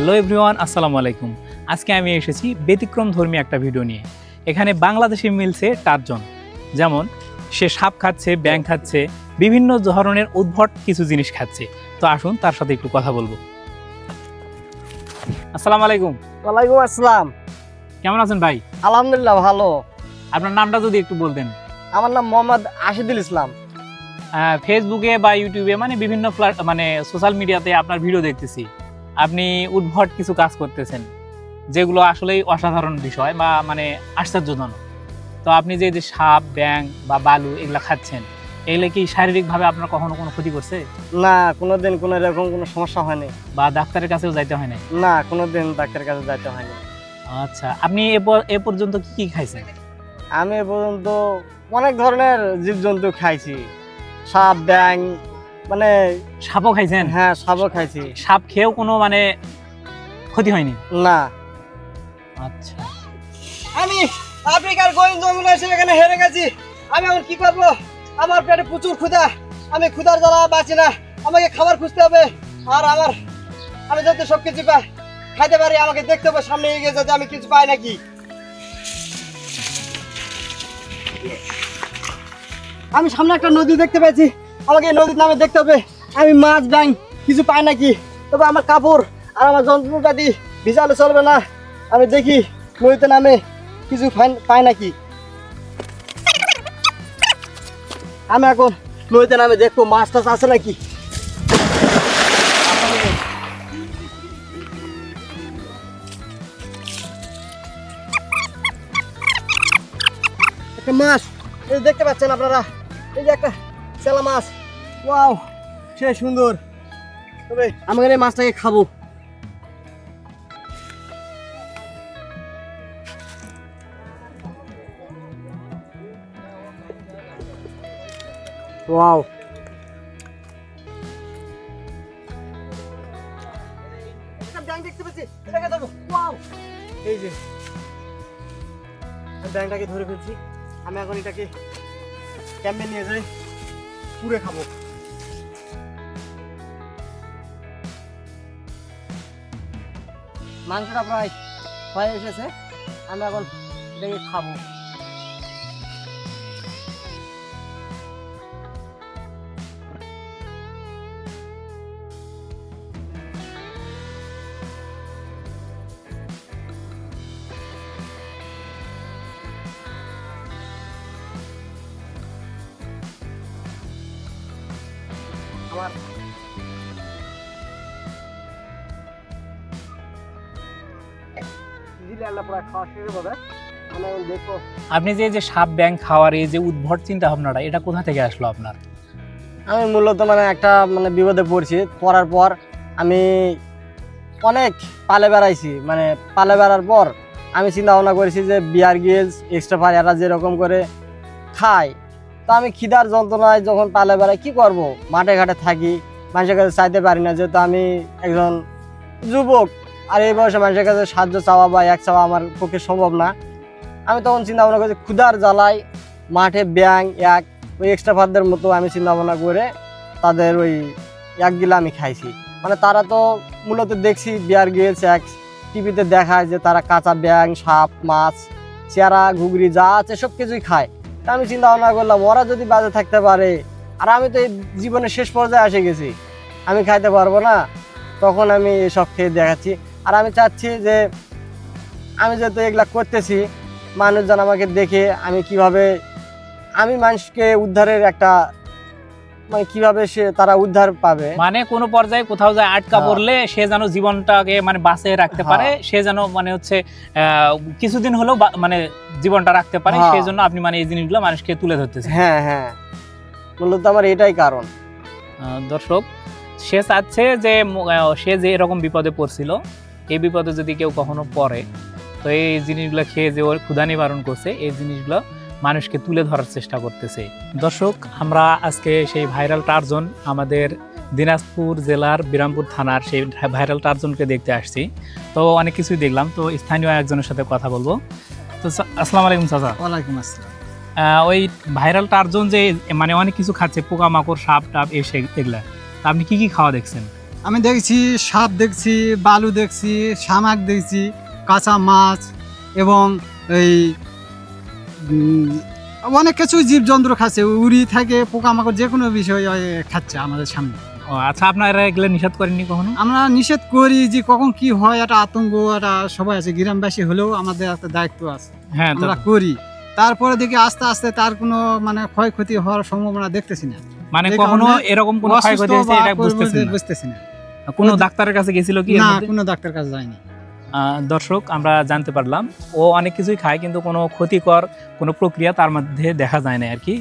Hello everyone, আসসালামু আলাইকুম। আজকে আমি এসেছি ব্যতিক্রমধর্মী একটা ভিডিও নিয়ে। এখানে বাংলাদেশি মিলছে টারজন, যেমন সে সাপ খাচ্ছে, ব্যাঙ খাচ্ছে, বিভিন্ন ধরনের উদ্ভট কিছু জিনিস খাচ্ছে। তো আসুন তার সাথে একটু কথা বলবো। আসসালামু আলাইকুম। ওয়ালাইকুম আসসালাম। কেমন আছেন ভাই? আলহামদুলিল্লাহ ভালো। আপনার নামটা যদি একটু বলতেন। আমার নাম মোহাম্মদ আশিদুল ইসলাম। ফেসবুকে বা ইউটিউবে বিভিন্ন সোশ্যাল মিডিয়াতে আপনার ভিডিও দেখতেছি। আপনি উদ্ভট কিছু কাজ করতেছেন, যেগুলো আসলেই অসাধারণ বিষয় বা আশ্চর্যজনক। তো আপনি যে সাপ, ব্যাঙ বা বালু এগুলা খাচ্ছেন, এগুলো কি শারীরিকভাবে আপনার কখনো কোনো ক্ষতি করছে? না, কোনোদিন কোনো এরকম কোনো সমস্যা হয়নি। বা ডাক্তারের কাছেও যাইতে হয় নাই? না, কোনোদিন ডাক্তারের কাছে যাইতে হয়নি। আচ্ছা, আপনি এ পর্যন্ত কি কি খাইছেন? আমি এ পর্যন্ত অনেক ধরনের জীবজন্তু খাইছি। সাপ, ব্যাঙ, মানে সাপও খাইছেন? হ্যাঁ, সাপও খাইছি। সাপ খেয়েও কোনো ক্ষতি হয়নি? না। আচ্ছা, আমি আফ্রিকার গোয়েন জঙ্গলে এসে এখানে হেরে গেছি। আমি এখন কি করব? আমার পেটে প্রচুর ক্ষুধা। আমি ক্ষুধার জ্বালা বাঁচি না। আমাকে খাবার খুঁজতে হবে। আর আমি যাতে সব কিছু খাইতে পারি, আমাকে দেখতে হবে সামনে এগিয়ে যাতে আমি কিছু পাই নাকি। আমি সামনে একটা নদী দেখতে পেয়েছি, আমাকে এই নদীর নামে দেখতে হবে আমি মাছ ব্যাঙ কিছু পাই নাকি। তবে আমার কাপড় আর আমার যন্ত্রপাতি ভিজালে চলবে না। আমি দেখি নদীতে নামে কিছু পাই নাকি। আমি এখন নদীতে নামে দেখবো মাছ টাছ আছে নাকি। একটা মাছ এই দেখতে পাচ্ছেন আপনারা, এই যে একটা চেলা মাছ। ওয়াও, সে সুন্দর। তবে আমি এই মাছটাকে খাবো। ওয়াও, একটা ব্যাঙ দেখতে পাচ্ছি, এটাকে ধরবো। ওয়াও, এই যে ব্যাঙটাকে ধরে ফেলছি। আমি এখন এটাকে ক্যাম্পে নিয়ে যাই, পুড়ে খাবো। মাংসটা প্রায় হয়ে এসেছে, আমি এখন এটাকে খাবো। আমার খাওয়া শেষ হবে, আমি এখন দেখবো। আপনি যে সাপ ব্যাঙ খাওয়ার এই যে উদ্ভট চিন্তা ভাবনাটা, এটা কোথা থেকে আসলো আপনার? আমি মূলত একটা বিপদে পড়ার পর আমি অনেক পালে বেড়াইছি। পালে বেড়ার পর আমি চিন্তা ভাবনা করেছি যে বিয়ার গিলস, এক্সট্রা ফায়ার এরা যেরকম করে খায়, তো আমি খিদার যন্ত্রণায় যখন পালে বেড়াই কি করব, মাঠে ঘাটে থাকি, মানুষের কাছে চাইতে পারি না, যেহেতু আমি একজন যুবক। আর এই বয়সে মানুষের কাছে সাহায্য চাওয়া বা এক চাওয়া আমার পক্ষে সম্ভব না। আমি তখন চিন্তা ভাবনা করেছি ক্ষুধার জ্বালায় মাঠে ব্যাঙ ওই এক্সট্রা ফায়ারদের মতো আমি চিন্তা ভাবনা করে তাদের ওই একগুলা আমি খাইছি। তারা তো মূলত দেখছি বিয়ার গিলস টিভিতে দেখায় যে তারা কাঁচা ব্যাঙ, সাপ, মাছ, চেরা, ঘুগরি যা আছে সব কিছুই খায়। তা আমি চিন্তা ভাবনা করলাম ওরা যদি বাজে থাকতে পারে, আর আমি তো এই জীবনের শেষ পর্যায়ে এসে গেছি, আমি খাইতে পারবো না, তখন আমি এসব খেয়ে দেখাচ্ছি। আর আমি চাচ্ছি যে আমি যেহেতু এগুলা করতেছি, মানুষজন আমাকে দেখে আমি মানুষকে উদ্ধারের একটা কিভাবে তারা উদ্ধার পাবে, কোনো পর্যায়ে কোথাও যায় আটকা পড়লে সে যেন জীবনটাকে বাঁচিয়ে রাখতে পারে, সে যেন কিছুদিন হলেও জীবনটা রাখতে পারে, সেই জন্য আপনি এই জিনিসগুলো মানুষকে তুলে ধরতেছেন। হ্যাঁ হ্যাঁ, মূলত আমার এটাই কারণ। দর্শক, সে চাচ্ছে যে সে যে এরকম বিপদে পড়ছিল, এই বিপদে যদি কেউ কখনো পড়ে, তো এই জিনিসগুলো খেয়ে যে ওর ক্ষুধা নিবারণ করছে, এই জিনিসগুলো মানুষকে তুলে ধরার চেষ্টা করতেছে। দর্শক, আমরা আজকে সেই ভাইরাল টারজন, আমাদের দিনাজপুর জেলার বিরামপুর থানার সেই ভাইরাল টারজনকে দেখতে আসছি। তো অনেক কিছুই দেখলাম, তো স্থানীয় একজনের সাথে কথা বলবো। তো আসসালামু আলাইকুম চাচা। ওয়ালাইকুম আসসালাম। ওই ভাইরাল টারজন যে অনেক কিছু খাচ্ছে, পোকামাকড়, সাপ টাপ এগুলা, আপনি কি কি খাওয়া দেখছেন? আমি দেখছি সাপ দেখছি, বালু দেখছি, শামাক দেখছি, কাঁচা মাছ এবং এই অনেক কিছু জীবজন্তু খাচ্ছে, উড়ি থাকে, পোকামাকড়, যে কোনো বিষয় খাচ্ছে আমাদের সামনে। ও আচ্ছা, আপনারা এগুলো নিষেধ করেননি কখনো? আমরা নিষেধ করি যে কখন কি হয়, একটা আতঙ্ক, একটা সবাই আছে, গ্রামবাসী হলেও আমাদের একটা দায়িত্ব আছে, হ্যাঁ, আমরা করি। তারপরে দেখি আস্তে আস্তে তার কোনো মানে ক্ষয়ক্ষতি হওয়ার সম্ভাবনা দেখতেছি না। মানে এই কখনো কারণে এরকম কোনো ক্ষয়ক্ষতি হয়েছে এটা বুঝতেছেন না? বুঝতেছি না। কোনো ডাক্তারের কাছে গেছিল কি এর না, মধ্যে? কোনো ডাক্তার কাছে যায়নি। দর্শক, আমরা জানতে পারলাম ও অনেক কিছুই খায় কিন্তু কোনো ক্ষতিকর কোনো প্রক্রিয়া তার মধ্যে দেখা যায় না আর কি।